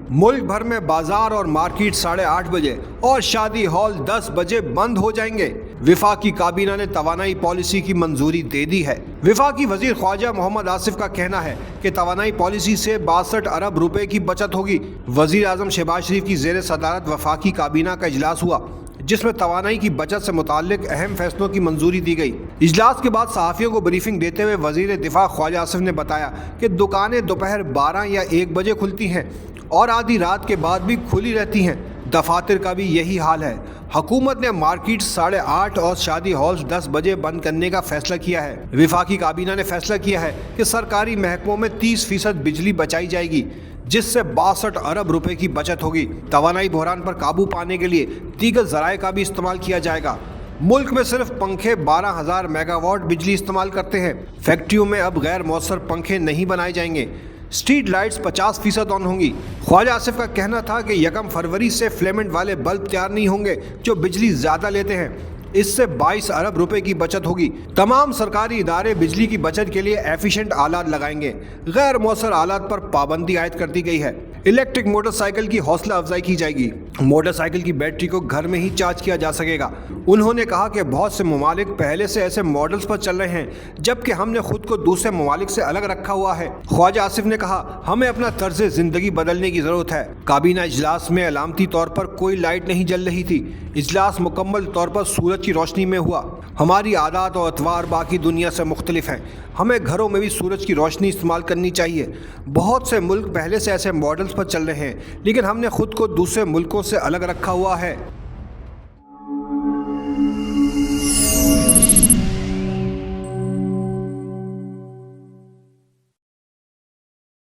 मुल्क भर में बाजार और मार्केट 8:30 बजे और शादी हॉल 10 बजे बंद हो जाएंगे। विफाकी काबीना ने तवानाई पॉलिसी की मंजूरी दे दी है। विफाकी वजीर ख्वाजा मोहम्मद आसिफ का कहना है कि तवानाई पॉलिसी से 62 अरब रुपए की बचत होगी। वजीर आजम शहबाज शरीफ की जेर सदारत वफाकी काबीना का इजलास हुआ, जिसमें तवानाई की बचत से मुताल्लिक अहम फैसलों की मंजूरी दी गई। इजलास के बाद सहाफ़ियों को ब्रीफिंग देते हुए वजीर दिफा ख्वाजा आसिफ ने बताया कि दुकानें दोपहर 12 या 1 बजे खुलती हैं और आधी रात के बाद भी खुली रहती हैं। दफातर का भी यही हाल है। हुकूमत ने मार्केट 8:30 और शादी हॉल्स 10 बजे बंद करने का फैसला किया है। विफाकी काबीना ने फैसला किया है कि सरकारी महकमों में 30% बिजली बचाई जाएगी, जिससे 62 अरब रुपए की बचत होगी। तवानाई बहरान पर काबू पाने के लिए दीगर जराए का भी इस्तेमाल किया जाएगा। मुल्क में सिर्फ पंखे 12,000 मेगावाट बिजली इस्तेमाल करते हैं। फैक्ट्रियों में अब गैर मौसर पंखे नहीं बनाए जाएंगे। स्ट्रीट लाइट्स 50% ऑन होंगी। ख्वाजा आसिफ का कहना था कि 1 फरवरी से फिलामेंट वाले बल्ब तैयार नहीं होंगे जो बिजली ज़्यादा लेते हैं। इससे 22 अरब रुपए की बचत होगी। तमाम सरकारी इदारे बिजली की बचत के लिए एफिशिएंट आलात लगाएंगे। गैर मौसर आलात पर पाबंदी आयद कर दी गई है। इलेक्ट्रिक मोटरसाइकिल की हौसला अफजाई की जाएगी। मोटरसाइकिल की बैटरी को घर में ही चार्ज किया जा सकेगा। उन्होंने कहा कि बहुत से ममालिक पहले से ऐसे मॉडल्स पर चल रहे हैं, जबकि हमने खुद को दूसरे ममालिक से अलग रखा हुआ है। ख्वाजा आसिफ ने कहा, हमें अपना तर्ज जिंदगी बदलने की जरूरत है। काबीना इजलास में अलामती तौर पर कोई लाइट नहीं जल रही थी। इजलास मुकम्मल तौर पर सूरज की रोशनी में हुआ। हमारी आदात और अतवार बाकी दुनिया से मुख्तलिफ हैं। हमें घरों में भी सूरज की रोशनी इस्तेमाल करनी चाहिए। बहुत से मुल्क पहले से ऐसे मॉडल्स पर चल रहे हैं, लेकिन हमने खुद को दूसरे मुल्कों से अलग रखा हुआ है।